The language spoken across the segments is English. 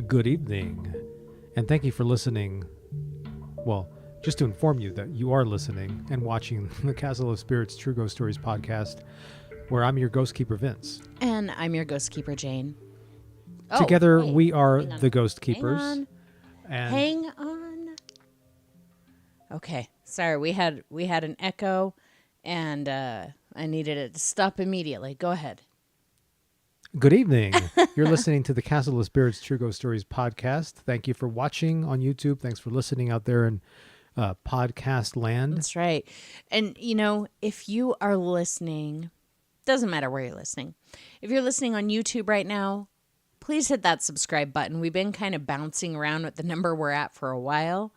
Good evening, and thank you for listening. Well, just to inform you that you are listening and watching the Castle of Spirits True Ghost Stories podcast, where I'm your ghost keeper, Vince. And I'm your ghost keeper, Jane. Together, hey, we are hang on. the ghost Hang keepers. on. And Hang on. Okay, sorry, we had an echo, and I needed it to stop immediately. Go ahead. good evening. You're listening to the Castle of Spirits True Ghost Stories podcast. Thank you for watching on YouTube. Thanks for listening out there in podcast land. That's right. And, if you are listening, doesn't matter where you're listening. If you're listening on YouTube right now, please hit that subscribe button. We've been kind of bouncing around with the number we're at for a while.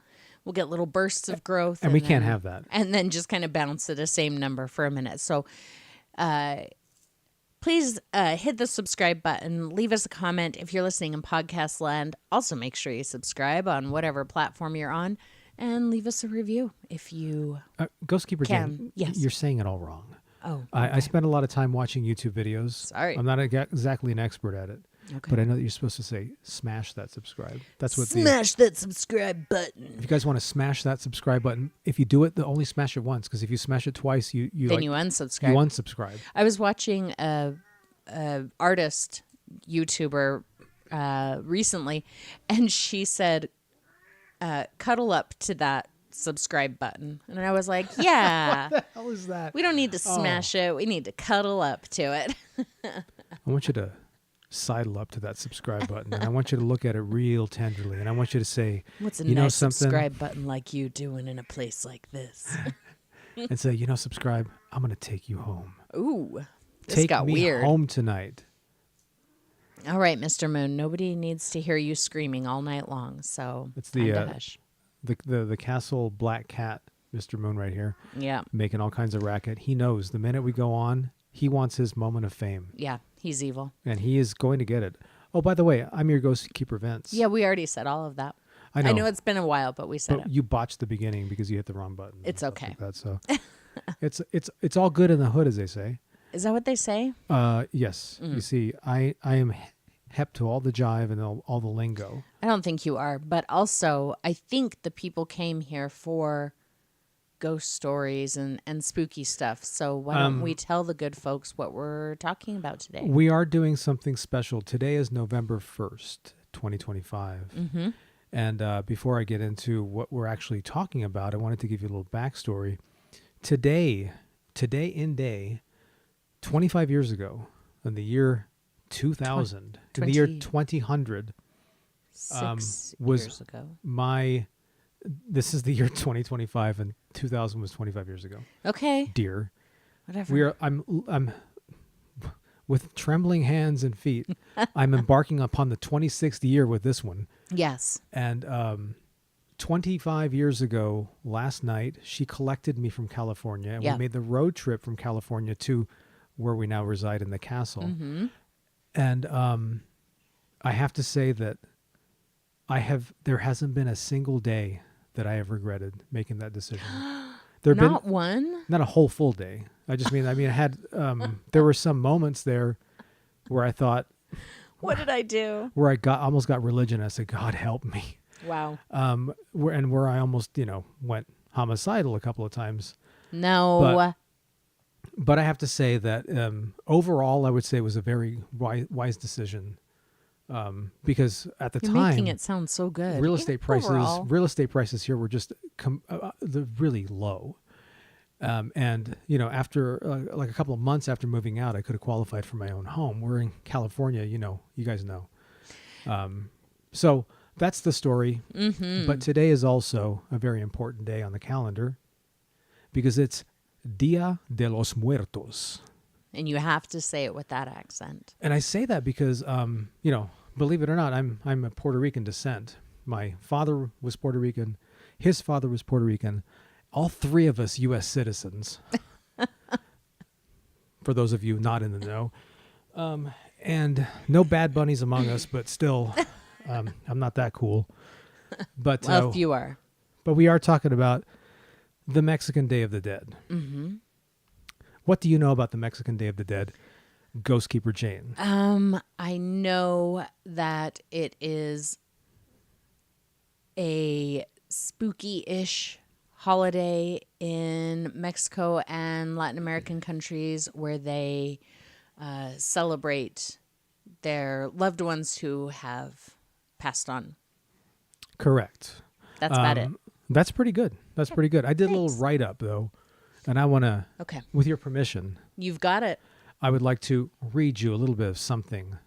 We'll get little bursts of growth. And we can't have that. And then just kind of bounce at the same number for a minute. So please hit the subscribe button. Leave us a comment if you're listening in podcast land. Also, make sure you subscribe on whatever platform you're on. And leave us a review if you Ghost Keeper can. Jane, Yes. you're saying it all wrong. Oh, I spend a lot of time watching YouTube videos. Sorry. I'm not exactly an expert at it. Okay. But I know that you're supposed to say, smash that subscribe. That's what Smash that subscribe button. if you guys want to smash that subscribe button, if you do it, only smash it once. Because if you smash it twice, you unsubscribe. You unsubscribe. I was watching a artist YouTuber recently, and she said, "Cuddle up to that subscribe button," and I was like, "Yeah, What the hell is that? we don't need to smash it. We need to cuddle up to it." I want you to sidle up to that subscribe button, and I want you to look at it real tenderly, and I want you to say, What's a you know nice something? subscribe button like you doing in a place like this? And say, subscribe. I'm going to take you home. Ooh, this Take got me weird. home tonight. All right, Mr. Moon. Nobody needs to hear you screaming all night long, so It's the time to hush. the castle black cat, Mr. Moon, right here, Yeah, making all kinds of racket. He knows the minute we go on, he wants his moment of fame, yeah, he's evil. and he is going to get it. Oh, by the way, I'm your ghost keeper, Vince. Yeah, we already said all of that. I know. it's been a while, but we said But it. you botched the beginning because you hit the wrong button. and It's stuff okay. Like that, so it's all good in the hood, as they say. Is that what they say? Yes. Mm. You see, I am hep to all the jive and all the lingo. I don't think you are, but also I think the people came here for ghost stories and spooky stuff. So why don't we tell the good folks what we're talking about today? We are doing something special. Today is November 1st, 2025. Mm-hmm. And before I get into what we're actually talking about, I wanted to give you a little backstory. Today in day, 25 years ago, in the year 2000, in the year 2000, 6 was years ago. This is the year 2025, and 2000 was 25 years ago. Okay, Dear, whatever. I'm with trembling hands and feet. I'm embarking upon the 26th year with this one. Yes. And 25 years ago, last night, she collected me from California, and Yeah. we made the road trip from California to where we now reside in the castle. Mm-hmm. And I have to say that there hasn't been a single day that I have regretted making that decision. Not one? Not a whole full day. I had there were some moments there where I thought, What did I do? where I almost got religion. I said, God help me. Wow. Where I almost, went homicidal a couple of times. No. But I have to say that overall, I would say it was a very wise decision. Because at the You're time, making it sound so good. real estate Overall. prices here were just they're really low. And after like a couple of months after moving out, I could have qualified for my own home. We're in California, you guys know. So that's the story. Mm-hmm. But today is also a very important day on the calendar because it's Dia de los Muertos. And you have to say it with that accent. And I say that because, believe it or not, I'm of Puerto Rican descent. My father was Puerto Rican. His father was Puerto Rican. All three of us U.S. citizens. For those of you not in the know. And no bad bunnies among us, but still, I'm not that cool. But Well, if you are. But we are talking about the Mexican Day of the Dead. Mm-hmm. What do you know about the Mexican Day of the Dead? Ghost Keeper Jane? I know that it is a spooky-ish holiday in Mexico and Latin American countries where they celebrate their loved ones who have passed on. Correct. That's about it. That's pretty good. That's pretty good. I did a little Thanks. write-up, though, and I want to, Okay. with your permission, You've got it. I would like to read you a little bit of something.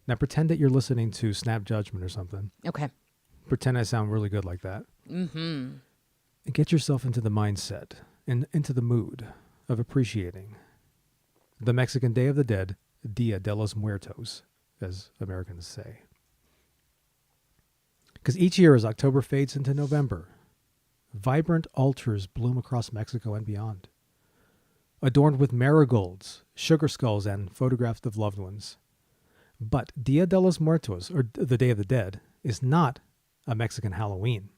Now, pretend that you're listening to Snap Judgment or something. Okay. Pretend I sound really good like that. Mm-hmm. And get yourself into the mindset and into the mood of appreciating the Mexican Day of the Dead, Dia de los Muertos, as Americans say. Because each year as October fades into November, vibrant altars bloom across Mexico and beyond, adorned with marigolds, sugar skulls, and photographs of loved ones. But Dia de los Muertos, or the Day of the Dead, is not a Mexican Halloween.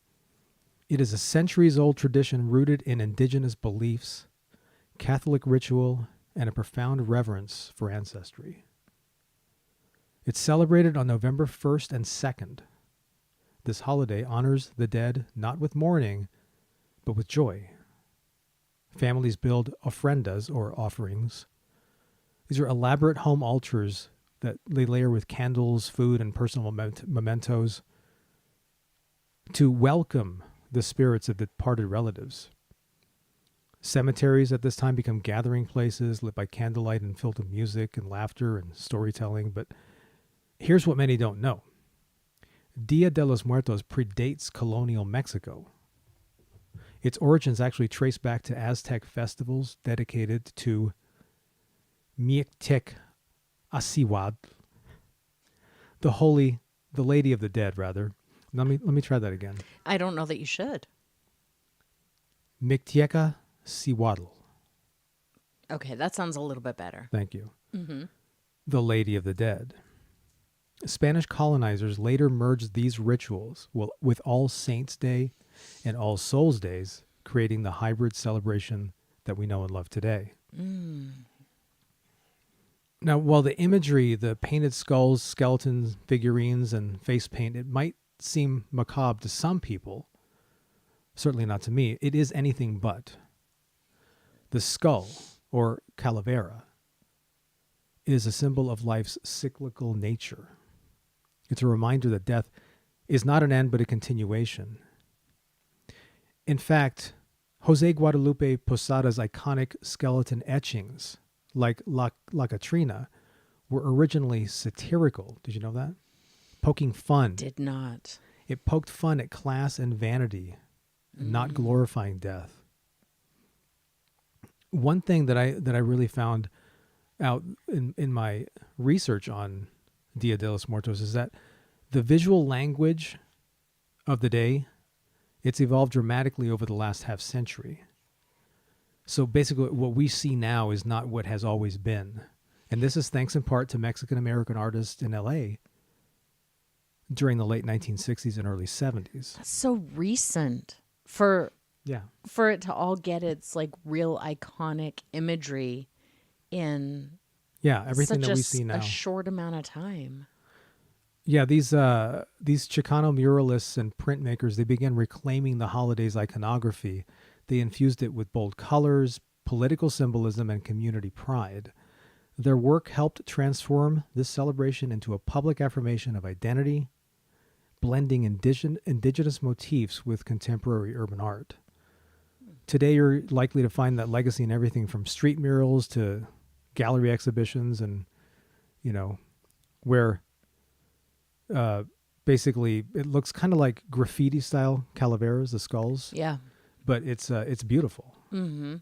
It is a centuries-old tradition rooted in indigenous beliefs, Catholic ritual, and a profound reverence for ancestry. It's celebrated on November 1st and 2nd. This holiday honors the dead not with mourning, but with joy. Families build ofrendas, or offerings. These are elaborate home altars that they layer with candles, food, and personal mementos to welcome the spirits of departed relatives. Cemeteries at this time become gathering places lit by candlelight and filled with music and laughter and storytelling. But here's what many don't know. Dia de los Muertos predates colonial Mexico. Its origins actually trace back to Aztec festivals dedicated to Mictec-Asihuatl, the Lady of the Dead, rather. Let me try that again. I don't know that you should. Mictec-Asihuatl. Okay, that sounds a little bit better. Thank you. Mm-hmm. The Lady of the Dead. Spanish colonizers later merged these rituals with All Saints' Day and All Souls' Days, creating the hybrid celebration that we know and love today. Now, while the imagery, the painted skulls, skeletons, figurines, and face paint, it might seem macabre to some people, certainly not to me, it is anything but. The skull, or calavera, is a symbol of life's cyclical nature. It's a reminder that death is not an end but a continuation. In fact, Jose Guadalupe Posada's iconic skeleton etchings, like La Catrina, were originally satirical. Did you know that? Poking fun. Did not. It poked fun at class and vanity, not glorifying death. One thing that I really found out in my research on Dia de los Muertos is that the visual language of the day, it's evolved dramatically over the last half century. So basically what we see now is not what has always been. And this is thanks in part to Mexican-American artists in LA during the late 1960s and early 70s. That's so recent for Yeah. it to all get its like real iconic imagery in Yeah, everything such that we see now. a short amount of time. Yeah, these Chicano muralists and printmakers, they began reclaiming the holiday's iconography. They infused it with bold colors, political symbolism, and community pride. Their work helped transform this celebration into a public affirmation of identity, blending indigenous motifs with contemporary urban art. Today, you're likely to find that legacy in everything from street murals to gallery exhibitions, and where basically it looks kind of like graffiti style calaveras, the skulls. Yeah. But it's beautiful. Mm-hmm.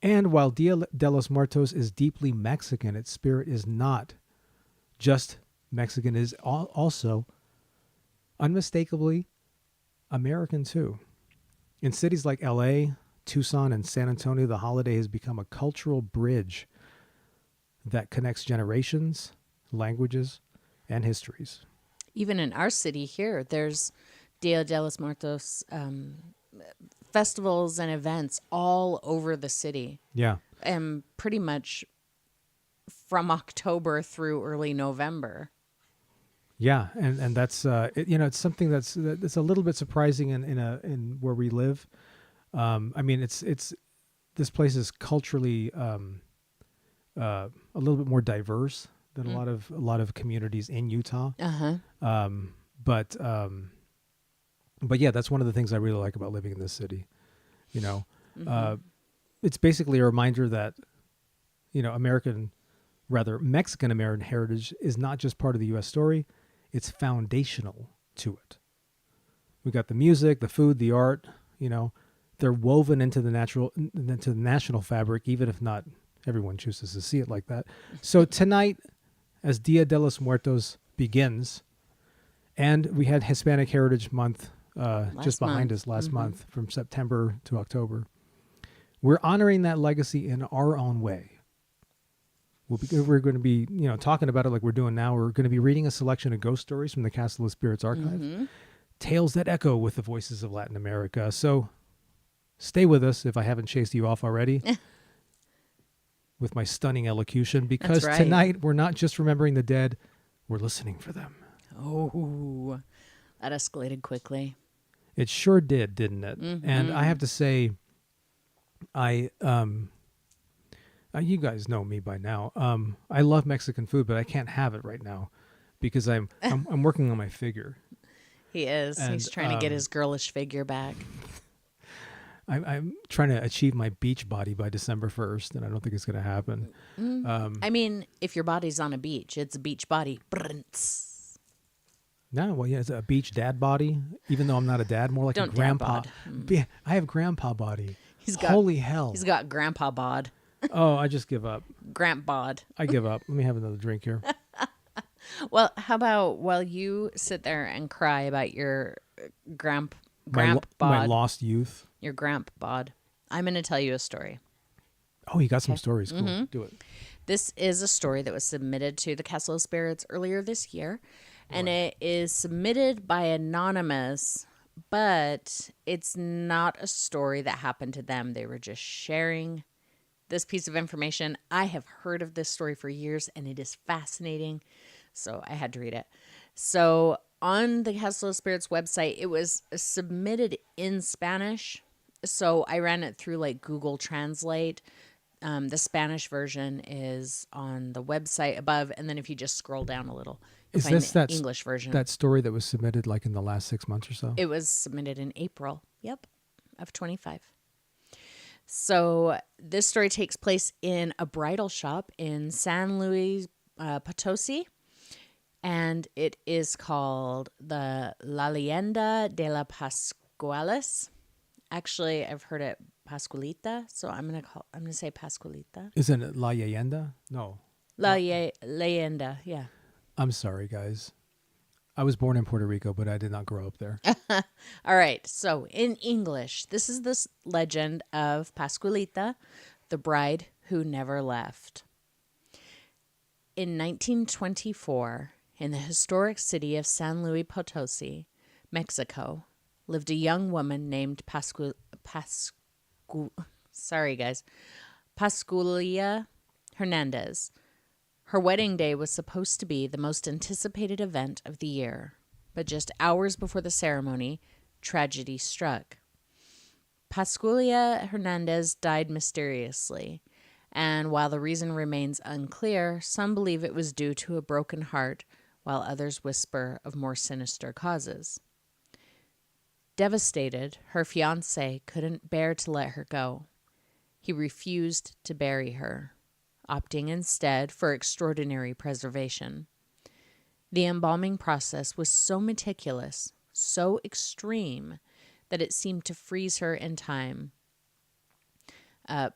And while Dia de los Muertos is deeply Mexican, its spirit is not just Mexican. It is also unmistakably American too. In cities like LA, Tucson, and San Antonio, the holiday has become a cultural bridge that connects generations, languages, and histories. Even in our city here, there's Dia de los Muertos festivals and events all over the city. Yeah. And pretty much from October through early November. Yeah, and that's it's something that's a little bit surprising in where we live. I mean, it's this place is culturally a little bit more diverse than a lot of communities in Utah. Uh-huh. But yeah, that's one of the things I really like about living in this city. You know, it's basically a reminder that Mexican American heritage is not just part of the U.S. story; it's foundational to it. We got the music, the food, the art. They're woven into the national fabric, even if not everyone chooses to see it like that. So tonight, as Dia de los Muertos begins, and we had Hispanic Heritage Month just behind us last month, from September to October, we're honoring that legacy in our own way. We're going to be, talking about it like we're doing now. We're going to be reading a selection of ghost stories from the Castle of Spirits archive, tales that echo with the voices of Latin America. So stay with us if I haven't chased you off already with my stunning elocution, because tonight we're not just remembering the dead, we're listening for them. Oh, that escalated quickly. It sure did, didn't it? And I have to say, you guys know me by now. I love Mexican food, but I can't have it right now because I'm working on my figure. He is. And, he's trying to get his girlish figure back. I'm trying to achieve my beach body by December 1st, and I don't think it's going to happen. I mean, if your body's on a beach, it's a beach body. No, well, yeah, it's a beach dad body, even though I'm not a dad, more like a grandpa. Yeah, I have grandpa body. Holy hell. He's got grandpa bod. Oh, I just give up. Gramp bod. I give up. Let me have another drink here. Well, how about while you sit there and cry about your gramp bod, my lost youth, your gramp bod, I'm going to tell you a story. Oh, you got some stories. Cool. Do it. This is a story that was submitted to the Castle of Spirits earlier this year, and it is submitted by anonymous, but it's not a story that happened to them. They were just sharing this piece of information. I have heard of this story for years, and it is fascinating, so I had to read it. So on the Castle of Spirits website, it was submitted in Spanish, so I ran it through like Google Translate. The Spanish version is on the website above, and then if you just scroll down a little, you'll find the English version. That story that was submitted like in the last 6 months or so? It was submitted in April, of 25. So this story takes place in a bridal shop in San Luis Potosi, and it is called the La Leyenda de La Pascualias. Actually, I've heard it Pascualita, so I'm gonna say Pascualita. Isn't it La Leyenda? No. Leyenda, yeah. I'm sorry, guys. I was born in Puerto Rico, but I did not grow up there. All right. So in English, this is the legend of Pascualita, the bride who never left. In 1924, in the historic city of San Luis Potosi, Mexico, lived a young woman named Pascualia Hernandez. Her wedding day was supposed to be the most anticipated event of the year, but just hours before the ceremony, tragedy struck. Pascualia Hernandez died mysteriously, and while the reason remains unclear, some believe it was due to a broken heart, while others whisper of more sinister causes. Devastated, her fiancé couldn't bear to let her go. He refused to bury her, opting instead for extraordinary preservation. The embalming process was so meticulous, so extreme, that it seemed to freeze her in time. I'm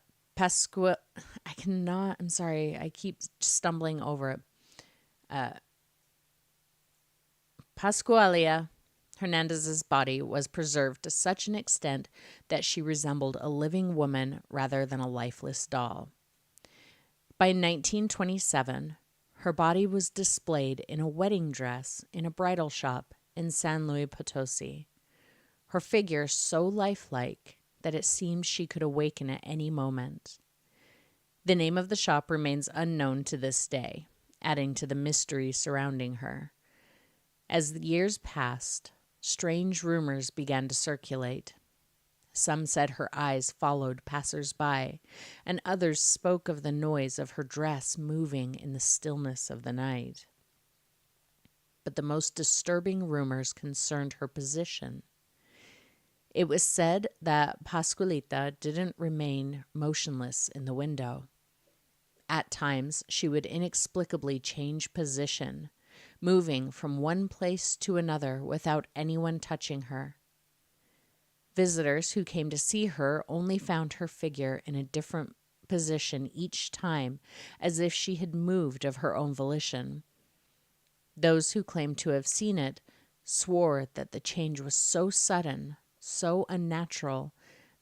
sorry, I keep stumbling over it. Pascualia Hernandez's body was preserved to such an extent that she resembled a living woman rather than a lifeless doll. By 1927, her body was displayed in a wedding dress in a bridal shop in San Luis Potosi. Her figure so lifelike that it seemed she could awaken at any moment. The name of the shop remains unknown to this day, adding to the mystery surrounding her. As the years passed, strange rumors began to circulate. Some said her eyes followed passers-by, and others spoke of the noise of her dress moving in the stillness of the night. But the most disturbing rumors concerned her position. It was said that Pascualita didn't remain motionless in the window. At times, she would inexplicably change position, moving from one place to another without anyone touching her. Visitors who came to see her only found her figure in a different position each time, as if she had moved of her own volition. Those who claimed to have seen it swore that the change was so sudden, so unnatural,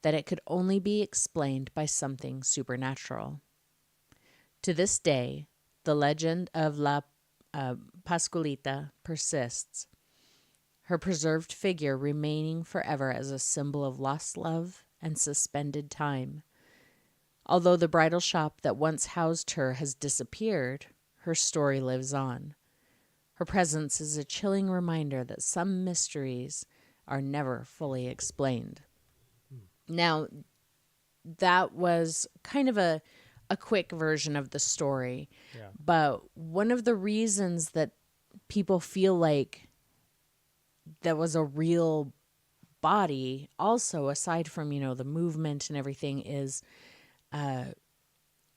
that it could only be explained by something supernatural. To this day, the legend of La Pascualita persists, her preserved figure remaining forever as a symbol of lost love and suspended time. Although the bridal shop that once housed her has disappeared, her story lives on. Her presence is a chilling reminder that some mysteries are never fully explained. Now, that was kind of a quick version of the story. Yeah. But one of the reasons that people feel like that was a real body, also aside from, the movement and everything, is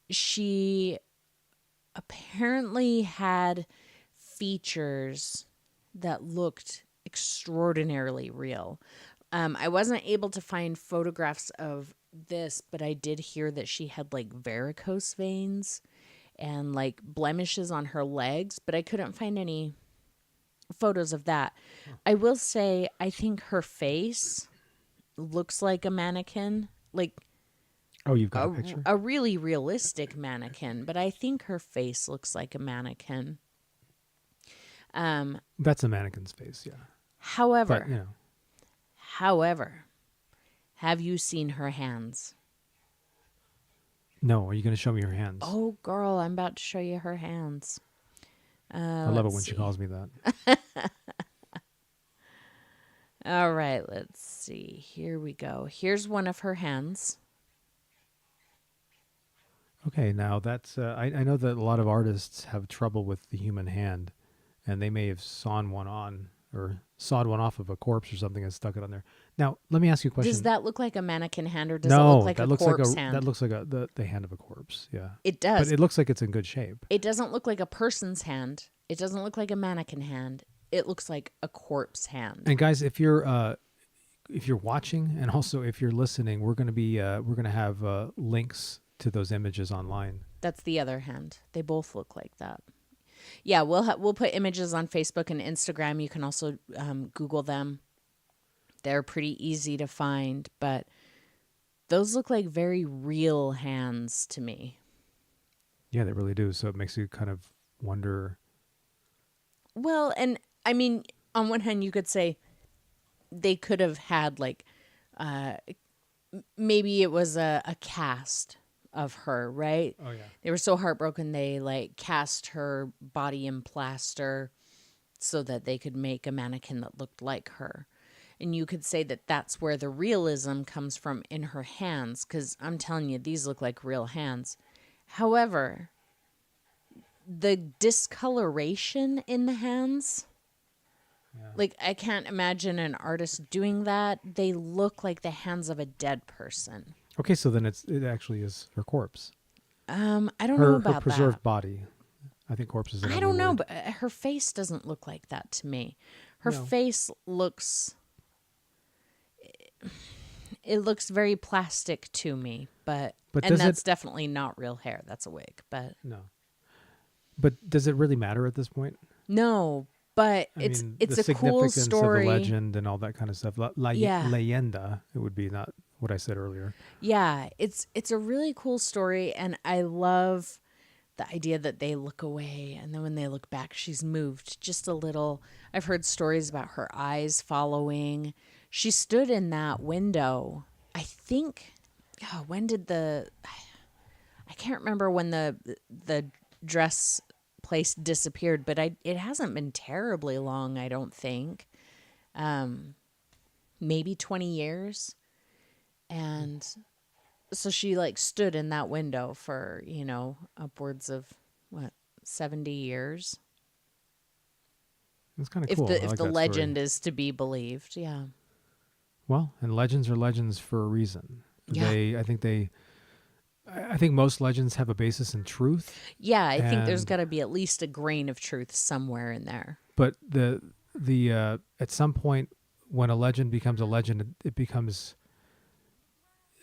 she apparently had features that looked extraordinarily real. I wasn't able to find photographs of this, but I did hear that she had like varicose veins and like blemishes on her legs, but I couldn't find any photos of that. I will say, I think her face looks like a mannequin, like Oh, you've got a picture? a really realistic mannequin, but I think her face looks like a mannequin. That's a mannequin's face, yeah. However, But, have you seen her hands? no, are you going to show me her hands? Oh, girl, I'm about to show you her hands. I love it when she calls me that. All right, let's see. Here we go. Here's one of her hands. Okay, now that's, I know that a lot of artists have trouble with the human hand, and they may have sawn one on or sawed one off of a corpse or something and stuck it on there. Now, let me ask you a question. Does that look like a mannequin hand, or does it No, look like that a looks corpse like hand? that looks like the hand of a corpse. Yeah, It does. but it looks like it's in good shape. It doesn't look like a person's hand. It doesn't look like a mannequin hand. It looks like a corpse hand. And guys, if you're watching and also if you're listening, we're gonna have links to those images online. That's the other hand. They both look like that. Yeah, we'll put images on Facebook and Instagram. You can also Google them. They're pretty easy to find, but those look like very real hands to me. Yeah, they really do. So it makes you kind of wonder. Well, and I mean, on one hand, you could say they could have had like maybe it was a cast of her, right? Oh yeah. They were so heartbroken they like cast her body in plaster so that they could make a mannequin that looked like her. And you could say that that's where the realism comes from in her hands, because I'm telling you, these look like real hands. However, the discoloration in the hands, like I can't imagine an artist doing that. They look like the hands of a dead person. Okay, so then it actually is her corpse. I don't know Her about preserved that. body. I think corpse is. I don't know, but her face doesn't look like that to me. Her face looks. It looks very plastic to me, but and that's definitely not real hair. That's a wig, but no. But does it really matter at this point? No, but I it's mean, a the cool significance story. of the legend and all that kind of stuff. Yeah. Leyenda, it would be not what I said earlier. Yeah, it's a really cool story, and I love the idea that they look away and then when they look back, she's moved just a little. I've heard stories about her eyes following. She stood in that window. I think, when did I can't remember when the dress place disappeared, but it hasn't been terribly long, I don't think. Maybe 20 years. And so she like stood in that window for, upwards of 70 years. It's kind of If cool. the I if like the that story. legend is to be believed. Yeah. Well, and legends are legends for a reason. Yeah. I think most legends have a basis in truth, Yeah, I think there's and got to be at least a grain of truth somewhere in there. but the at some point when a legend becomes a legend, it becomes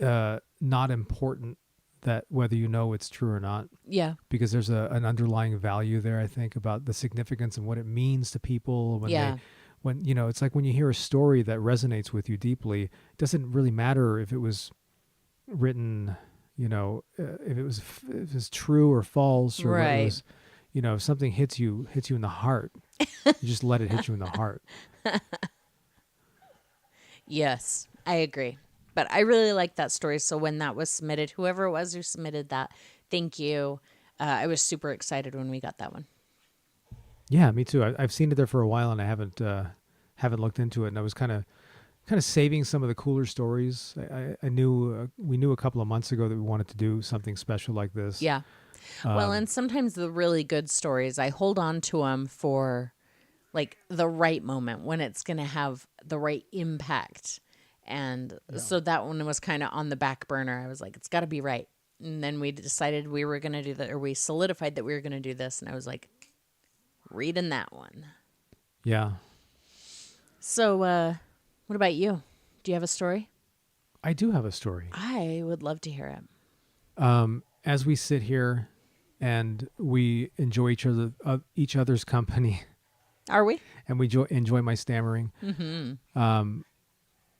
not important that whether you know it's true or not, Yeah. because there's an underlying value there. I think about the significance and what it means to people Yeah. when it's like when you hear a story that resonates with you deeply. It doesn't really matter if it was written, if it was true or false, or what it Right. was, if something hits you in the heart, you just let it hit you in the heart. Yes, I agree. But I really like that story. So when that was submitted, whoever it was who submitted that, thank you. I was super excited when we got that one. Yeah, me too. I've seen it there for a while, and I haven't looked into it. And I was kind of saving some of the cooler stories. I knew we knew a couple of months ago that we wanted to do something special like this. Yeah. Well, and sometimes the really good stories, I hold on to them for like the right moment when it's going to have the right impact. And so that one was kind of on the back burner. I was like, it's got to be right. And then we decided we were going to do that, or we solidified that we were going to do this. And I was like, reading that one. Yeah. So, what about you? Do you have a story? I do have a story. I would love to hear it. As we sit here and we enjoy each other's company, Are we? and we enjoy my stammering,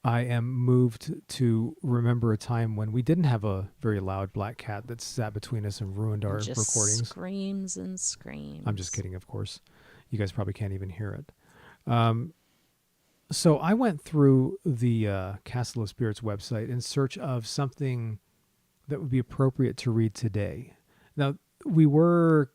I am moved to remember a time when we didn't have a very loud black cat that sat between us and ruined our Just recordings. screams and screams. I'm just kidding, of course. You guys probably can't even hear it. So I went through the Castle of Spirits website in search of something that would be appropriate to read today. Now, we were,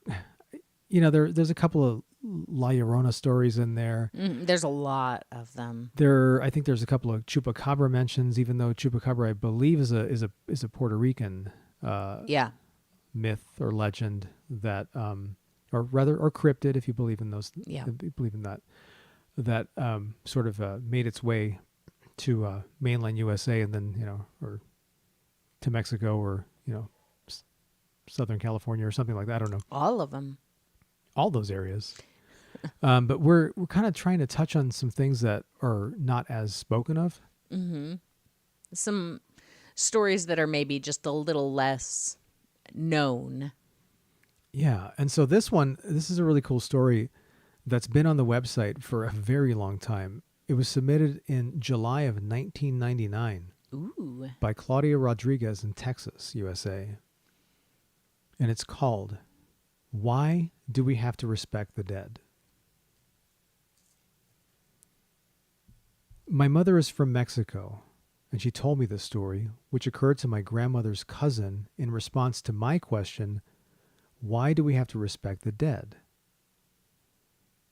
there's a couple of La Llorona stories in there. There's a lot of them. I think there's a couple of chupacabra mentions, even though chupacabra, I believe, is a Puerto Rican myth or legend that, or cryptid, if you believe in those. Yeah. If you believe in that sort of made its way to mainland USA, and then or to Mexico, or Southern California or something like that. I don't know. All of them. All those areas. But we're kind of trying to touch on some things that are not as spoken of. Mm-hmm. Some stories that are maybe just a little less known. Yeah. And so this is a really cool story that's been on the website for a very long time. It was submitted in July of 1999 Ooh. by Claudia Rodriguez in Texas, USA. And it's called, "Why Do We Have to Respect the Dead?" My mother is from Mexico, and she told me this story, which occurred to my grandmother's cousin in response to my question, why do we have to respect the dead?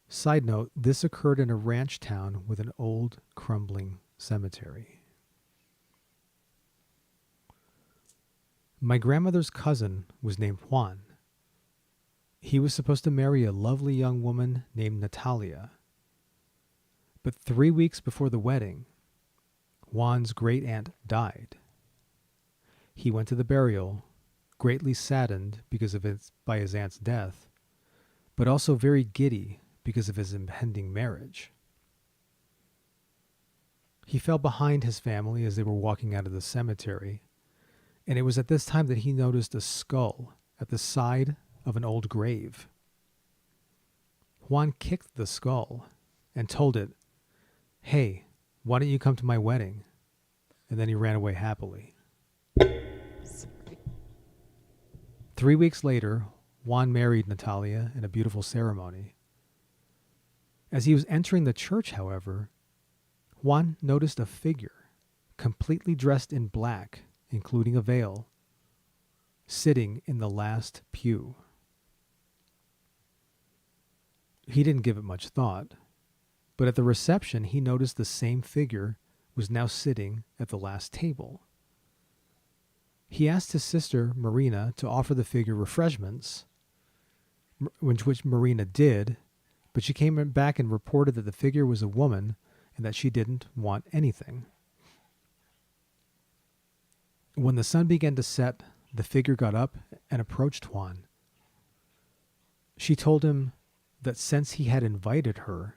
Side note, this occurred in a ranch town with an old, crumbling cemetery. My grandmother's cousin was named Juan. He was supposed to marry a lovely young woman named Natalia. But 3 weeks before the wedding, Juan's great-aunt died. He went to the burial, greatly saddened by his aunt's death, but also very giddy because of his impending marriage. He fell behind his family as they were walking out of the cemetery, and it was at this time that he noticed a skull at the side of an old grave. Juan kicked the skull and told it, "Hey, why don't you come to my wedding?" And then he ran away happily. 3 weeks later, Juan married Natalia in a beautiful ceremony. As he was entering the church, however, Juan noticed a figure completely dressed in black, including a veil, sitting in the last pew. He didn't give it much thought, but at the reception he noticed the same figure was now sitting at the last table. He asked his sister, Marina, to offer the figure refreshments, which Marina did, but she came back and reported that the figure was a woman and that she didn't want anything. When the sun began to set, the figure got up and approached Juan. She told him that since he had invited her,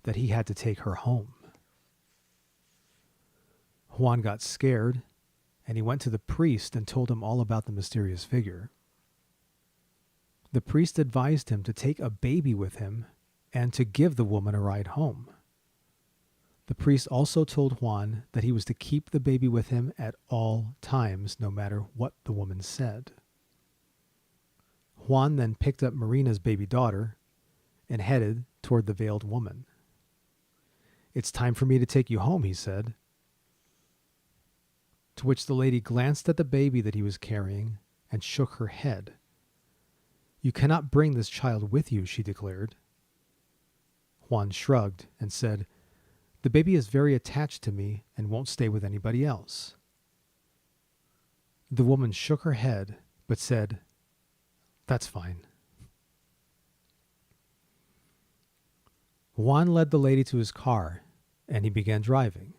that he had to take her home. Juan got scared, and he went to the priest and told him all about the mysterious figure. The priest advised him to take a baby with him and to give the woman a ride home. The priest also told Juan that he was to keep the baby with him at all times, no matter what the woman said. Juan then picked up Marina's baby daughter and headed toward the veiled woman. "It's time for me to take you home," he said. To which the lady glanced at the baby that he was carrying and shook her head. "You cannot bring this child with you," she declared. Juan shrugged and said, "The baby is very attached to me and won't stay with anybody else." The woman shook her head but said, "That's fine." Juan led the lady to his car and he began driving.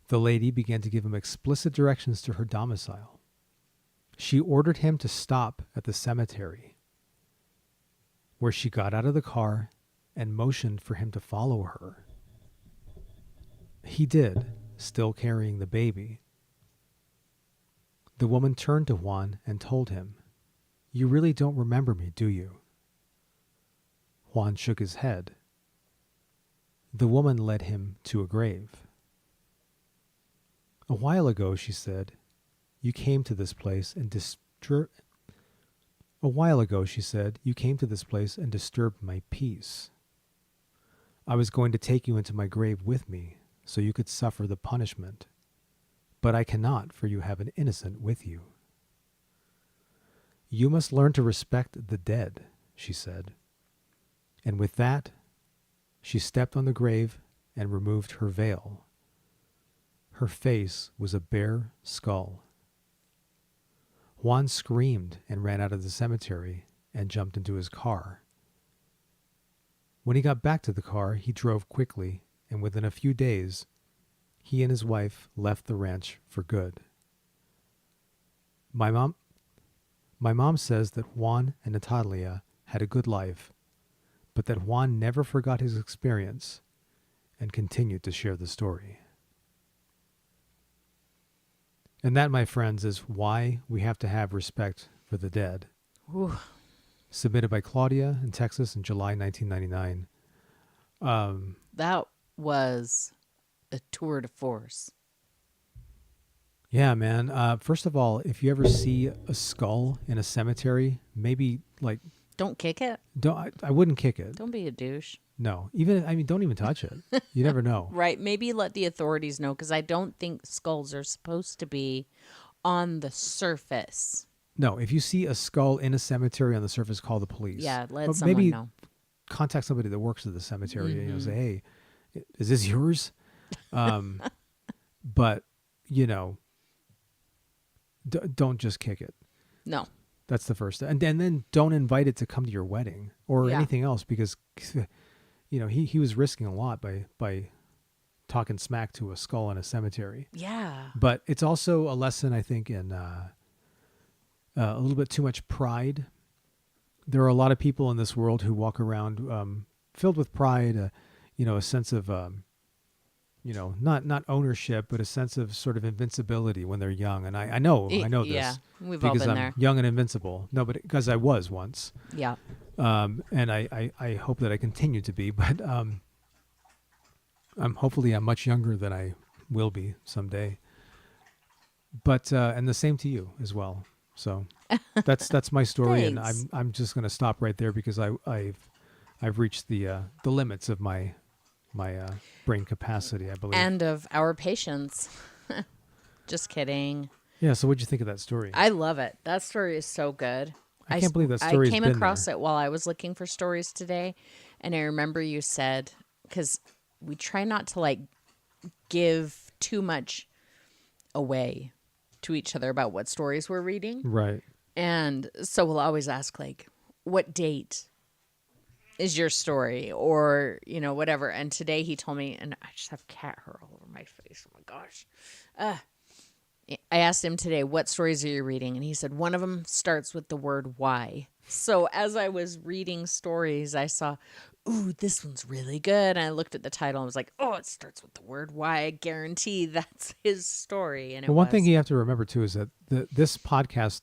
The lady began to give him explicit directions to her domicile. She ordered him to stop at the cemetery, where she got out of the car and motioned for him to follow her. He did, still carrying the baby. The woman turned to Juan and told him, "You really don't remember me, do you?" Juan shook his head. The woman led him to a grave. "A while ago," she said, "you came to this place and disturbed my peace. I was going to take you into my grave with me so you could suffer the punishment, but I cannot, for you have an innocent with you. You must learn to respect the dead," she said. And with that, she stepped on the grave and removed her veil. Her face was a bare skull. Juan screamed and ran out of the cemetery and jumped into his car. When he got back to the car, he drove quickly, and within a few days, he and his wife left the ranch for good. My mom says that Juan and Natalia had a good life, but that Juan never forgot his experience and continued to share the story. And that, my friends, is why we have to have respect for the dead. Ooh. Submitted by Claudia in Texas in July 1999. That was a tour de force. Yeah, man. First of all, if you ever see a skull in a cemetery, maybe Don't kick it. I wouldn't kick it. Don't be a douche. No, don't even touch it. You never know. Right. Maybe let the authorities know, because I don't think skulls are supposed to be on the surface. No, if you see a skull in a cemetery on the surface, call the police. Yeah, let Or someone maybe know. contact somebody that works at the cemetery and say, "Hey, is this yours?" But don't just kick it. No. That's the first. And then don't invite it to come to your wedding or anything else, because he was risking a lot by talking smack to a skull in a cemetery. Yeah. But it's also a lesson, I think, in a little bit too much pride. There are a lot of people in this world who walk around filled with pride, a sense of not ownership, but a sense of sort of invincibility when they're young. And I know this. Yeah, we've all because been I'm there. young and invincible. No, but because I was once. Yeah. And I hope that I continue to be, but I'm much younger than I will be someday. But and the same to you as well. So that's my story, and I'm just going to stop right there because I've reached the limits of my brain capacity, I believe. And of our patience. Just kidding. Yeah. So what'd you think of that story? I love it. That story is so good. I can't believe that story's I came been across there. it while I was looking for stories today, and I remember you said, because we try not to like give too much away to each other about what stories we're reading. Right. And so we'll always ask, like, what date is your story, or, you know, whatever. And today he told me, and I just have cat hair all over my face. Oh my gosh. I asked him today, what stories are you reading? And he said, one of them starts with the word why. So as I was reading stories, I saw, ooh, this one's really good. And I looked at the title and was like, oh, it starts with the word why. I guarantee that's his story. And it Well, one thing was. you have to remember too is that this podcast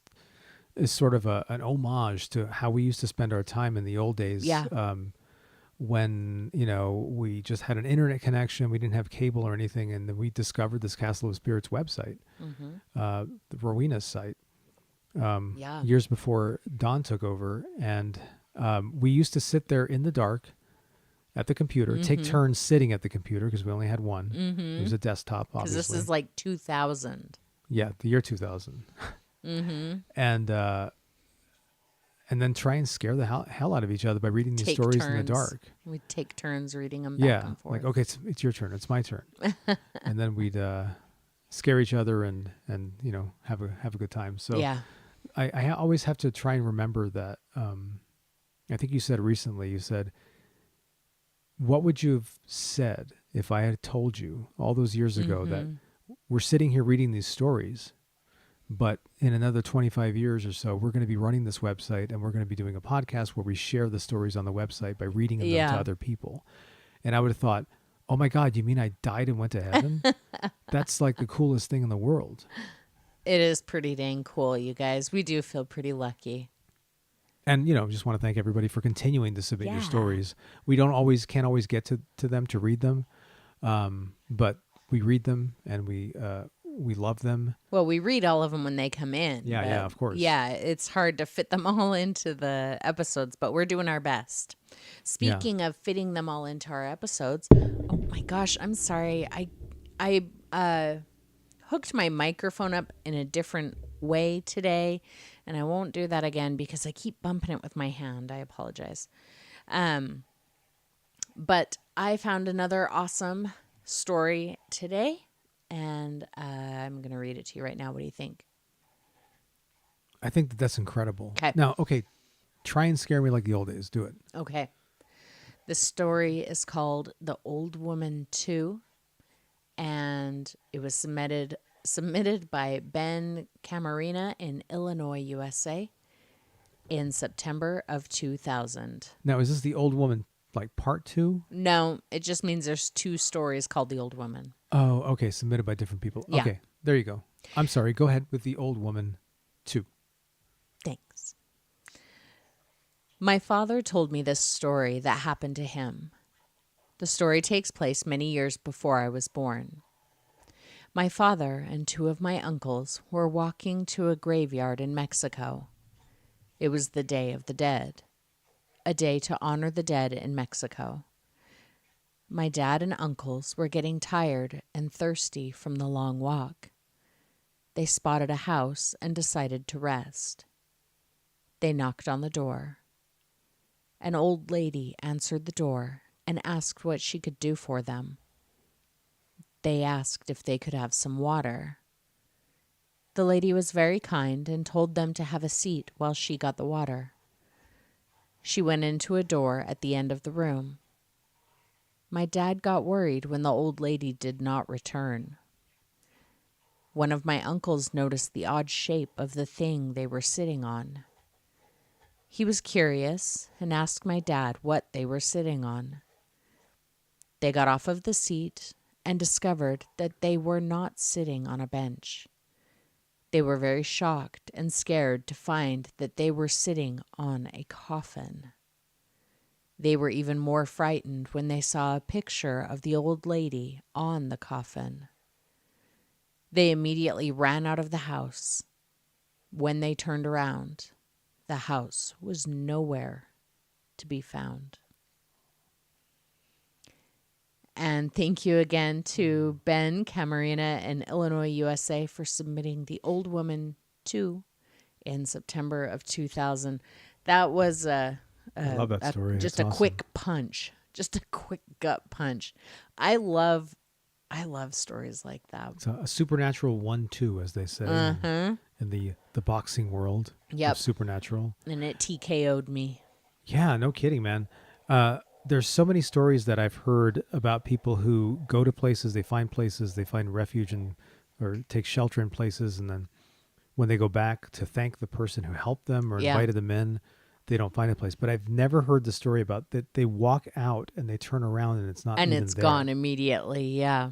is sort of an homage to how we used to spend our time in the old days. Yeah. When, you know, we just had an internet connection, we didn't have cable or anything, and then we discovered this Castle of Spirits website, the Rowena site, Yeah. years before Don took over. And we used to sit there in the dark at the computer, take turns sitting at the computer because we only had one. It was a desktop, Because obviously. this is like 2000. Yeah, the year 2000. And then try and scare the hell out of each other by reading these Take stories turns. in the dark. We'd take turns reading them back Yeah, and forth. like, okay, it's your turn, it's my turn, and then we'd scare each other and you know, have a good time. So yeah. I always have to try and remember that. I think you said recently, you said, what would you have said if I had told you all those years ago that we're sitting here reading these stories, but in another 25 years or so, we're going to be running this website and we're going to be doing a podcast where we share the stories on the website by reading them to other people. And I would have thought, oh my God, you mean I died and went to heaven? That's like the coolest thing in the world. It is pretty dang cool, you guys. We do feel pretty lucky. And, you know, just want to thank everybody for continuing to submit your Yeah. stories. We can't always get to them to read them. But we read them and we love them. Well, we read all of them when they come in. Yeah, but yeah, of course. Yeah, it's hard to fit them all into the episodes, but we're doing our best. Speaking of fitting them all into our episodes, oh my gosh, I'm sorry. I hooked my microphone up in a different way today, and I won't do that again because I keep bumping it with my hand. I apologize. But I found another awesome story today, and I'm going to read it to you right now. What do you think? I think that's incredible. 'Kay. Now, okay, try and scare me like the old days. Do it. Okay. The story is called The Old Woman 2, and it was submitted by Ben Camarina in Illinois, USA in September of 2000. Now, is this the old woman, like part 2? No, it just means there's 2 stories called The Old Woman. Oh, okay. Submitted by different people. Yeah. Okay, there you go. I'm sorry. Go ahead with the old woman 2. Thanks. My father told me this story that happened to him. The story takes place many years before I was born. My father and 2 of my uncles were walking to a graveyard in Mexico. It was the Day of the Dead, a day to honor the dead in Mexico. My dad and uncles were getting tired and thirsty from the long walk. They spotted a house and decided to rest. They knocked on the door. An old lady answered the door and asked what she could do for them. They asked if they could have some water. The lady was very kind and told them to have a seat while she got the water. She went into a door at the end of the room. My dad got worried when the old lady did not return. One of my uncles noticed the odd shape of the thing they were sitting on. He was curious and asked my dad what they were sitting on. They got off of the seat and discovered that they were not sitting on a bench. They were very shocked and scared to find that they were sitting on a coffin. They were even more frightened when they saw a picture of the old lady on the coffin. They immediately ran out of the house. When they turned around, the house was nowhere to be found. And thank you again to Ben Camarena in Illinois, USA for submitting The Old Woman 2 in September of 2000. That was I love that story. just It's a awesome. quick punch, just a quick gut punch. I love stories like that. It's a supernatural 1-2, as they say in the boxing world Yep. of supernatural. And it TKO'd me. Yeah, no kidding, man. There's so many stories that I've heard about people who go to places, they find refuge or take shelter in places, and then when they go back to thank the person who helped them or Yeah. invited them in, they don't find a place. But I've never heard the story about that they walk out and they turn around and it's not And even it's there. gone immediately. Yeah.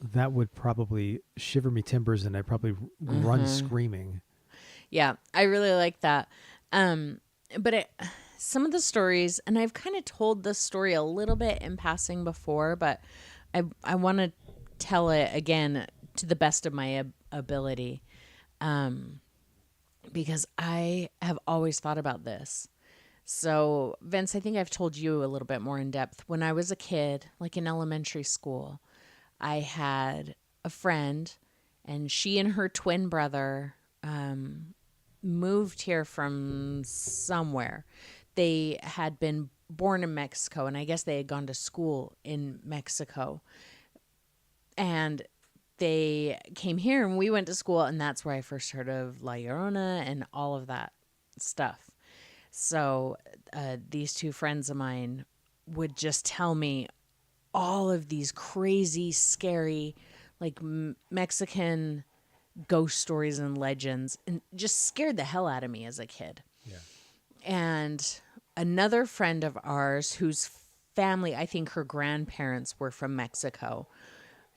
That would probably shiver me timbers, and I'd probably run screaming. Yeah, I really like that. But some of the stories, and I've kind of told this story a little bit in passing before, but I want to tell it again to the best of my ability, because I have always thought about this. So, Vince, I think I've told you a little bit more in depth. When I was a kid, like in elementary school, I had a friend, and she and her twin brother moved here from somewhere. They had been born in Mexico, and I guess they had gone to school in Mexico. And they came here, and we went to school, and that's where I first heard of La Llorona and all of that stuff. So these two friends of mine would just tell me all of these crazy, scary, like Mexican ghost stories and legends, and just scared the hell out of me as a kid. Yeah. And another friend of ours whose family, I think her grandparents were from Mexico,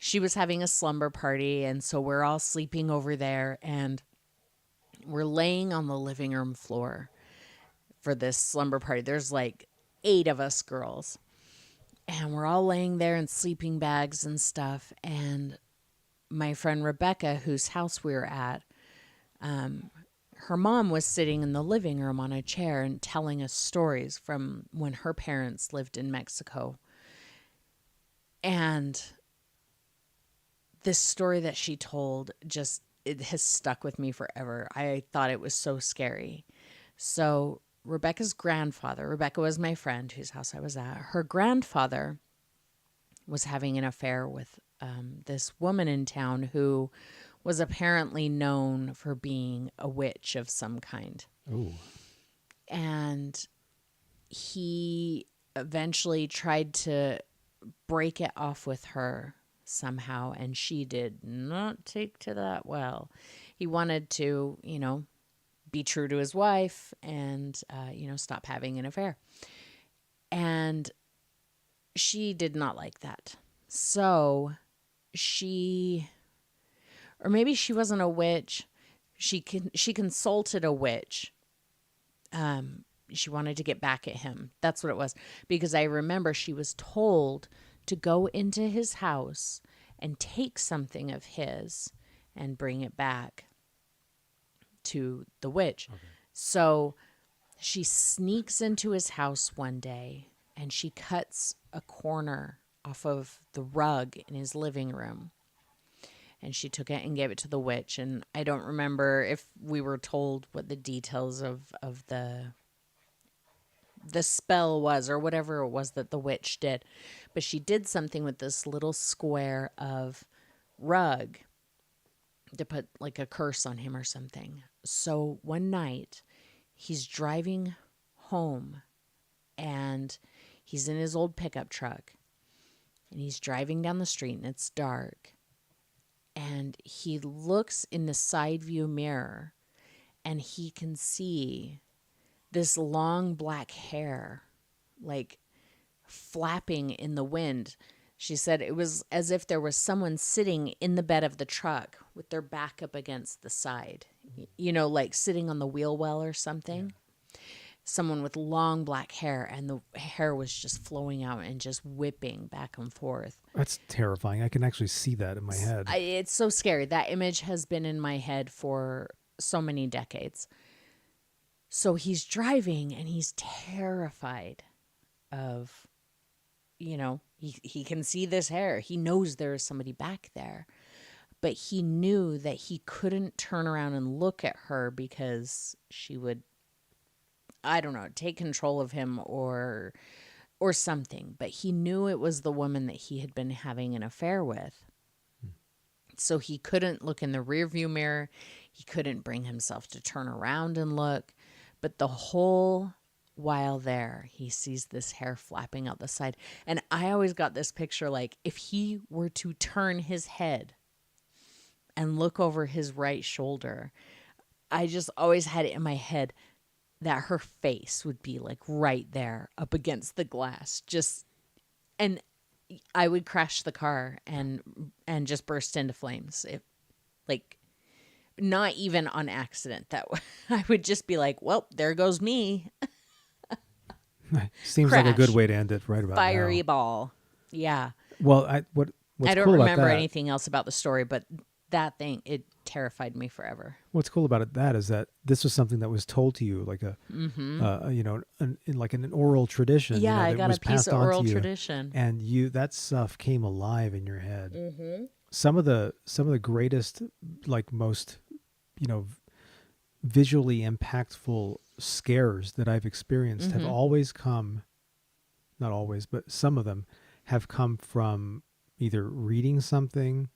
she was having a slumber party, and so we're all sleeping over there, and we're laying on the living room floor for this slumber party. There's like 8 of us girls, and we're all laying there in sleeping bags and stuff. And my friend Rebecca, whose house we were at, her mom was sitting in the living room on a chair and telling us stories from when her parents lived in Mexico. And this story that she told, just, it has stuck with me forever. I thought it was so scary. So Rebecca was my friend whose house I was at. Her grandfather was having an affair with this woman in town who was apparently known for being a witch of some kind. Ooh. And he eventually tried to break it off with her somehow, and she did not take to that well. He wanted to, be true to his wife and, stop having an affair. And she did not like that. So or maybe she wasn't a witch. She consulted a witch. She wanted to get back at him. That's what it was. Because I remember she was told to go into his house and take something of his and bring it back to the witch. Okay. So she sneaks into his house one day and she cuts a corner off of the rug in his living room. And she took it and gave it to the witch. And I don't remember if we were told what the details of the spell was or whatever it was that the witch did. But she did something with this little square of rug to put like a curse on him or something. So one night he's driving home and he's in his old pickup truck and he's driving down the street and it's dark. And he looks in the side view mirror and he can see this long black hair, like flapping in the wind. She said it was as if there was someone sitting in the bed of the truck with their back up against the side, like sitting on the wheel well or something. Yeah. Someone with long black hair, and the hair was just flowing out and just whipping back and forth. That's terrifying. I can actually see that in my head. It's so scary. That image has been in my head for so many decades. So he's driving and he's terrified of he can see this hair. He knows there is somebody back there. But he knew that he couldn't turn around and look at her because she would, I don't know, take control of him or something. But he knew it was the woman that he had been having an affair with. So he couldn't look in the rearview mirror. He couldn't bring himself to turn around and look. But the whole while there, he sees this hair flapping out the side. And I always got this picture like if he were to turn his head and look over his right shoulder, I just always had it in my head that her face would be like right there up against the glass. And I would crash the car and just burst into flames. Not even on accident. I would just be like, well, there goes me. Seems Crash. like a good way to end it right about Fiery now. ball. Yeah. Well, what's I don't cool about remember that, anything else about the story, but that thing, it terrified me forever. What's cool about that is that this was something that was told to you like in an oral tradition. Yeah, I that got was a piece passed of on oral to you, tradition. and that stuff came alive in your head. Some of the greatest, like most, visually impactful scares that I've experienced have always come, not always, but some of them have come from either reading something,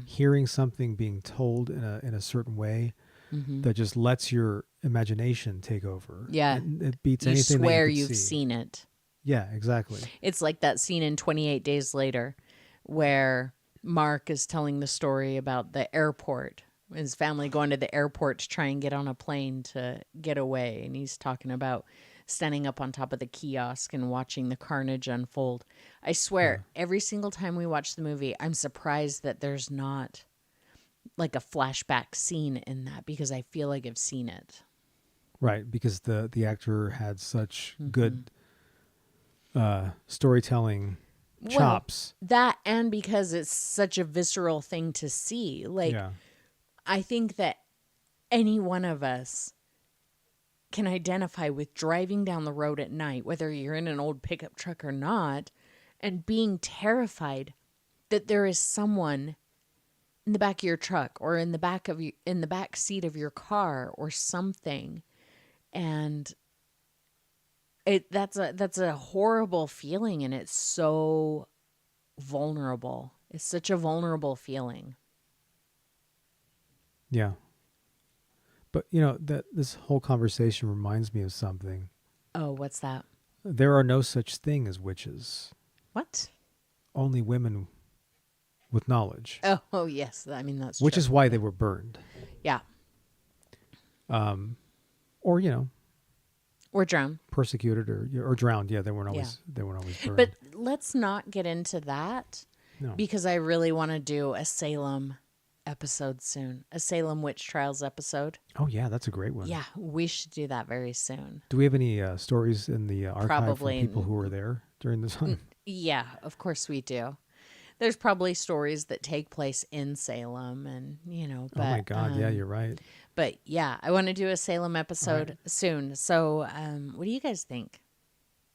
hearing something being told in a certain way that just lets your imagination take over. Yeah. And it beats You anything swear that you you've could see. seen it. Yeah, exactly. It's like that scene in 28 Days Later where Mark is telling the story about the airport, his family going to the airport to try and get on a plane to get away. And he's talking about standing up on top of the kiosk and watching the carnage unfold. I swear, every single time we watch the movie, I'm surprised that there's not like a flashback scene in that because I feel like I've seen it. Right, because the actor had such good storytelling chops. That and because it's such a visceral thing to see. Like, I think that any one of us can identify with driving down the road at night, whether you're in an old pickup truck or not, and being terrified that there is someone in the back of your truck or in the back seat of your car or something. And that's a horrible feeling, and it's so vulnerable. It's such a vulnerable feeling. Yeah. But that this whole conversation reminds me of something. Oh, what's that? There are no such thing as witches. What? Only women with knowledge. Oh yes. I mean, that's which true. is why they were burned. Yeah. Or or drowned. Persecuted or drowned. Yeah, they weren't always burned. But let's not get into that. No. Because I really want to do a Salem episode soon. A Salem witch trials episode. Oh yeah, that's a great one. Yeah, we should do that very soon. Do we have any stories in the archive Probably. from people who were there during this time? Yeah, of course we do. There's probably stories that take place in Salem and, but... Oh my God, yeah, you're right. But yeah, I want to do a Salem episode soon. So what do you guys think?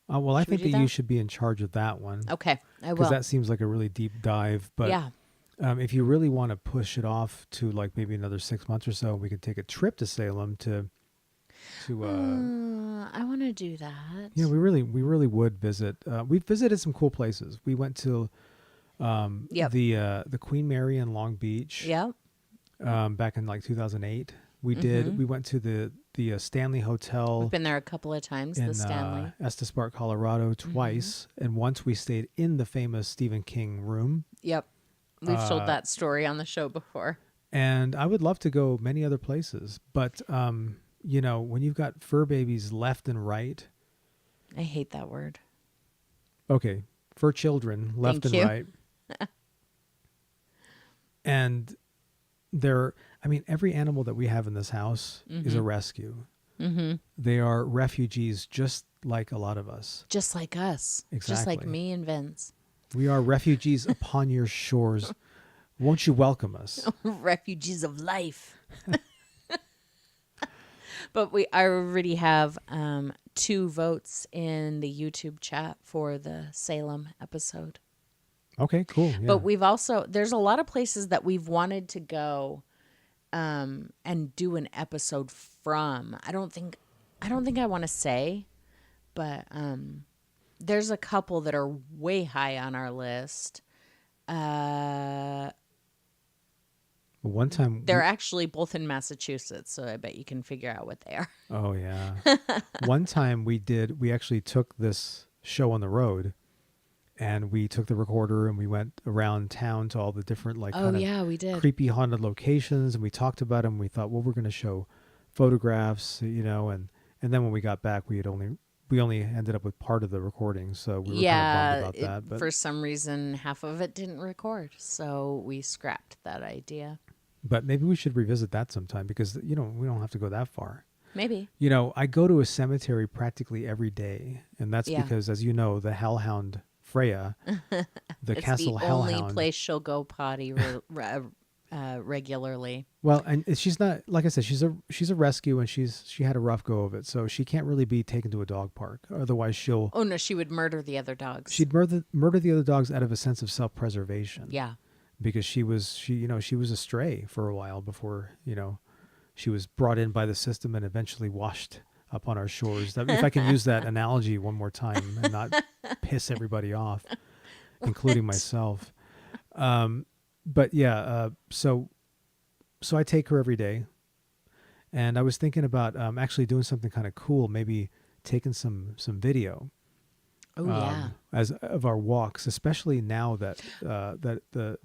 Well, I Should we think do that you that? should be in charge of that one. Okay, I will. Because that seems like a really deep dive. But yeah. If you really want to push it off to like maybe another 6 months or so, we could take a trip to Salem to I want to do that. Yeah, we really would visit. We've visited some cool places. We went to the Queen Mary in Long Beach. Yep. Back in like 2008. We did. We went to the Stanley Hotel. We've been there a couple of times, in the Stanley. Estes Park, Colorado, twice, and once we stayed in the famous Stephen King room. Yep. We've told that story on the show before. And I would love to go many other places, but when you've got fur babies left and right. I hate that word. Okay, fur children left Thank and you. right. And every animal that we have in this house is a rescue. Mm-hmm. They are refugees just like a lot of us. Just like us. Just like Exactly. me and Vince. We are refugees upon your shores. Won't you welcome us? Refugees of life. But I already have 2 votes in the YouTube chat for the Salem episode. Okay, cool. Yeah. But there's a lot of places that we've wanted to go and do an episode from. I don't think I want to say, but there's a couple that are way high on our list. One time They're actually both in Massachusetts, so I bet you can figure out what they are. Oh yeah. One time we actually took this show on the road, and we took the recorder and we went around town to all the different we did creepy haunted locations, and we talked about them. We thought, well, we're going to show photographs, and then when we got back, we only ended up with part of the recording, so we were kind of bummed about that. But for some reason, half of it didn't record, so we scrapped that idea. But maybe we should revisit that sometime, because we don't have to go that far. Maybe. I go to a cemetery practically every day, and that's because, as you know, the hellhound Freya, the castle hellhound. It's the only place she'll go potty regularly. Well, and she's not, like I said, she's a rescue, and she had a rough go of it, so she can't really be taken to a dog park. Otherwise, she'll. Oh no, she would murder the other dogs. She'd murder the other dogs out of a sense of self-preservation. Yeah. Because she was a stray for a while before she was brought in by the system and eventually washed up on our shores. If I can use that analogy one more time and not piss everybody off, including myself. But yeah, so I take her every day, and I was thinking about actually doing something kind of cool, maybe taking some video. Oh yeah. As of our walks, especially now that the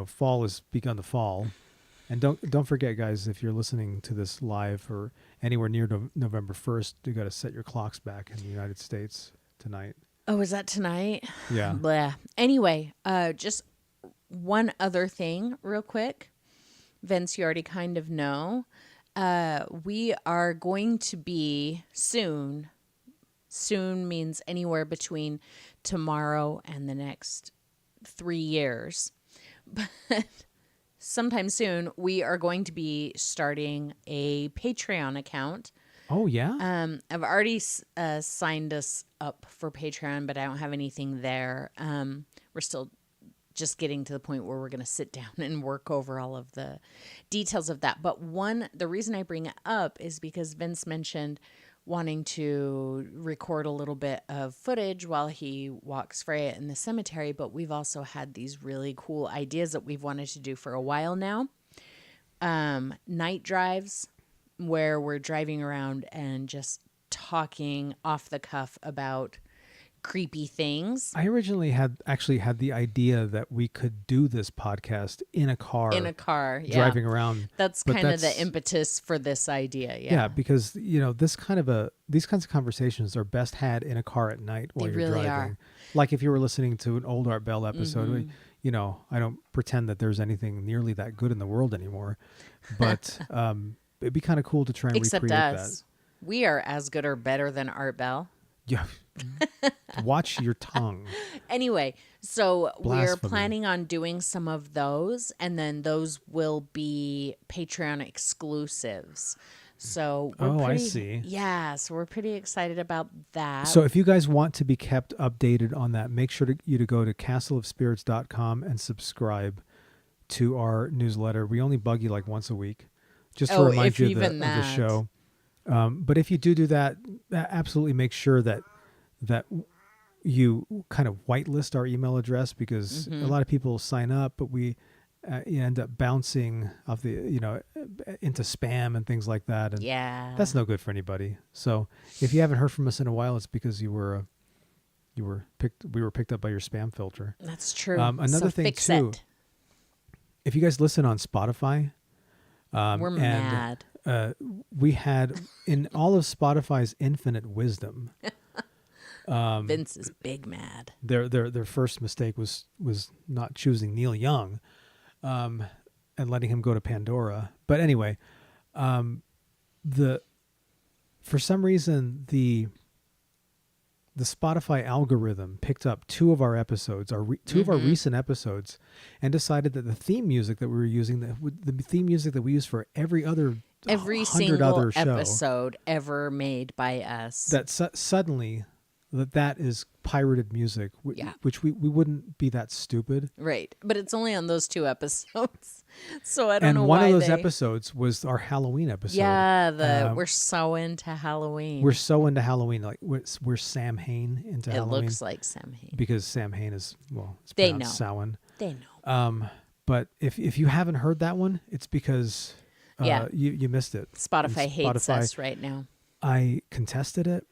fall has begun to fall. And don't forget, guys, if you're listening to this live or anywhere near November 1st, you got to set your clocks back in the United States tonight. Oh, is that tonight? Yeah. Blah. Anyway, just one other thing real quick. Vince, you already kind of know. We are going to be soon means anywhere between tomorrow and the next 3 years. But sometime soon, we are going to be starting a Patreon account. Oh, yeah? I've already signed us up for Patreon, but I don't have anything there. We're still just getting to the point where we're going to sit down and work over all of the details of that. But the reason I bring it up is because Vince mentioned wanting to record a little bit of footage while he walks Freya in the cemetery, but we've also had these really cool ideas that we've wanted to do for a while now. Night drives where we're driving around and just talking off the cuff about creepy things. I originally had the idea that we could do this podcast in a car. Driving around. That's kind of the impetus for this idea. Yeah, because these kinds of conversations are best had in a car at night while you're driving. Are. Like if you were listening to an old Art Bell episode, I don't pretend that there's anything nearly that good in the world anymore, but it'd be kind of cool to try and recreate that. We are as good or better than Art Bell. Yeah. Watch your tongue. Anyway, so Blasphemy. we're planning on doing some of those, and then those will be Patreon exclusives. So I see. Yeah, so we're pretty excited about that. So if you guys want to be kept updated on that, make sure to go to castleofspirits.com and subscribe to our newsletter. We only bug you like once a week, just to remind you of the show. But if you do that, absolutely make sure that you kind of whitelist our email address, because a lot of people sign up, but we end up bouncing off the into spam and things like that, and that's no good for anybody. So if you haven't heard from us in a while, it's because we were picked up by your spam filter. That's true. Another thing too, if you guys listen on Spotify, we're mad. We had, in all of Spotify's infinite wisdom, Vince is big mad. Their first mistake was not choosing Neil Young, and letting him go to Pandora. But anyway, for some reason the Spotify algorithm picked up two of our episodes, two of our recent episodes, and decided that the theme music that we were using, the theme music that we use for every other every 100 single other show episode ever made by us. that suddenly that is pirated music, Yeah. which we wouldn't be that stupid. Right. But it's only on those 2 episodes. So I don't And know one why of those they... episodes was our Halloween episode. Yeah, we're so into Halloween. We're so into Halloween. Like we're Sam Hain into it Halloween. looks like Sam Hain. Because Sam Hain is, well, it's They pronounced know. Samhain. They know. But if you haven't heard that one, it's because you missed it. Spotify And hates us right now. I contested it.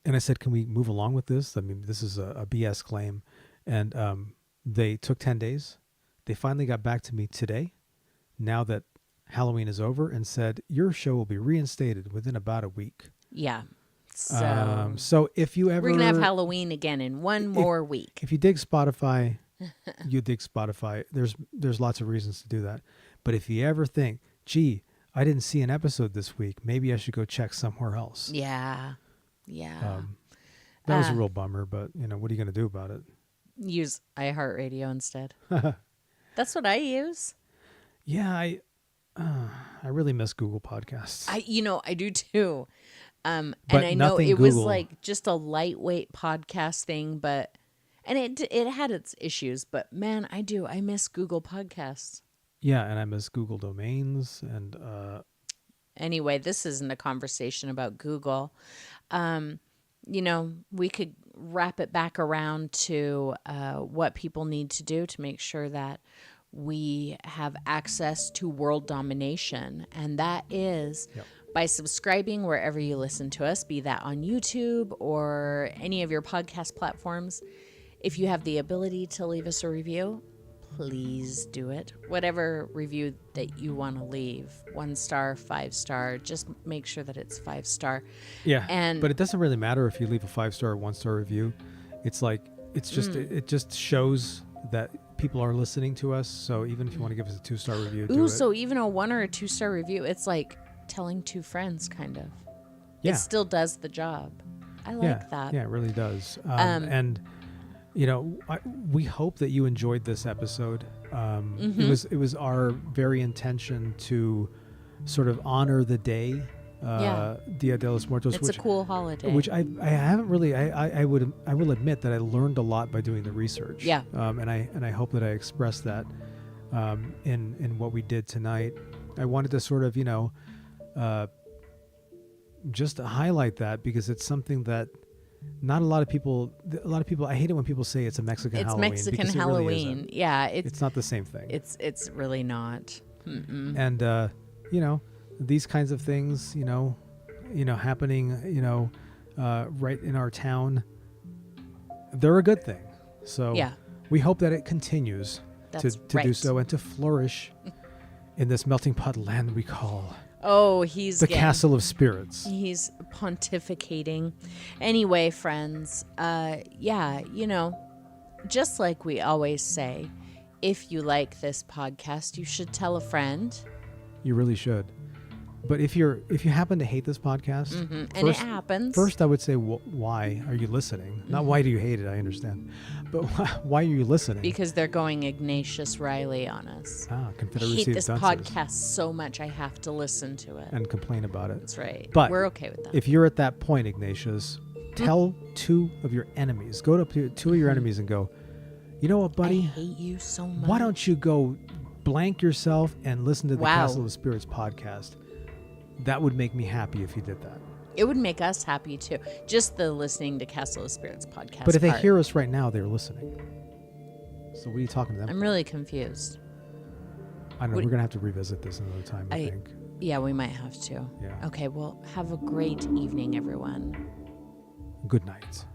And I said, can we move along with this? I mean, this is a BS claim. And they took 10 days. They finally got back to me today, now that Halloween is over, and said, your show will be reinstated within about a week. Yeah. So, So if you ever... we're going to have Halloween again in one more week. If you dig Spotify, you dig Spotify. There's lots of reasons to do that. But if you ever think, gee, I didn't see an episode this week, maybe I should go check somewhere else. Yeah. Yeah. That was a real bummer, but what are you going to do about it? Use iHeartRadio instead. That's what I use. Yeah, I really miss Google Podcasts. I do too. And But I know nothing it was Google. like just a lightweight podcast thing, and it had its issues, but man, I miss Google Podcasts. Yeah, and I miss Google domains and Anyway, this isn't a conversation about Google. We could wrap it back around to what people need to do to make sure that we have access to world domination. And that is by subscribing wherever you listen to us, be that on YouTube or any of your podcast platforms. If you have the ability to leave us a review, please do it. Whatever review that you want to leave, 1 star, 5 star, just make sure that it's 5 star. Yeah, but it doesn't really matter if you leave a 5-star or 1-star review. It's like it just shows that people are listening to us. So even if you want to give us a 2-star review, do it. So even a 1 or a 2-star review, it's like telling 2 friends, kind of. Yeah. It still does the job. I like that. Yeah, it really does. And we hope that you enjoyed this episode. It was our very intention to sort of honor the day, Dia de los Muertos. It's a cool holiday. Which I haven't really. I will admit that I learned a lot by doing the research. Yeah. And I hope that I expressed that in what we did tonight. I wanted to sort of just highlight that because it's something that. Not a lot of people. I hate it when people say it's a Mexican Halloween. It's Mexican because Halloween. It really isn't. Yeah, it's not the same thing. It's really not. Mm-mm. And these kinds of things, happening, right in our town, they're a good thing. So we hope that it continues to do so and to flourish in this melting pot land we call. Oh, he's the castle of spirits. He's pontificating. Anyway, friends, just like we always say, if you like this podcast, you should tell a friend. You really should. But if you happen to hate this podcast, and it happens. First, I would say, why are you listening? Not why do you hate it? I understand, but why are you listening? Because they're going Ignatius Riley on us. Confederacy I hate this dunces. podcast so much I have to listen to it And complain about it. That's right. But we're okay with that. If you're at that point, Ignatius, tell 2 of your enemies. Go to 2 of your enemies and go, you know what, buddy? I hate you so much. Why don't you go blank yourself and listen to the Castle of Spirits podcast? That would make me happy if you did that. It would make us happy too. Just the listening to Castle of Spirits podcast. But if they hear us right now, they're listening. So what are you talking to them? I'm really confused. I don't know. We're going to have to revisit this another time, I think. Yeah, we might have to. Yeah. Okay, well, have a great evening, everyone. Good night.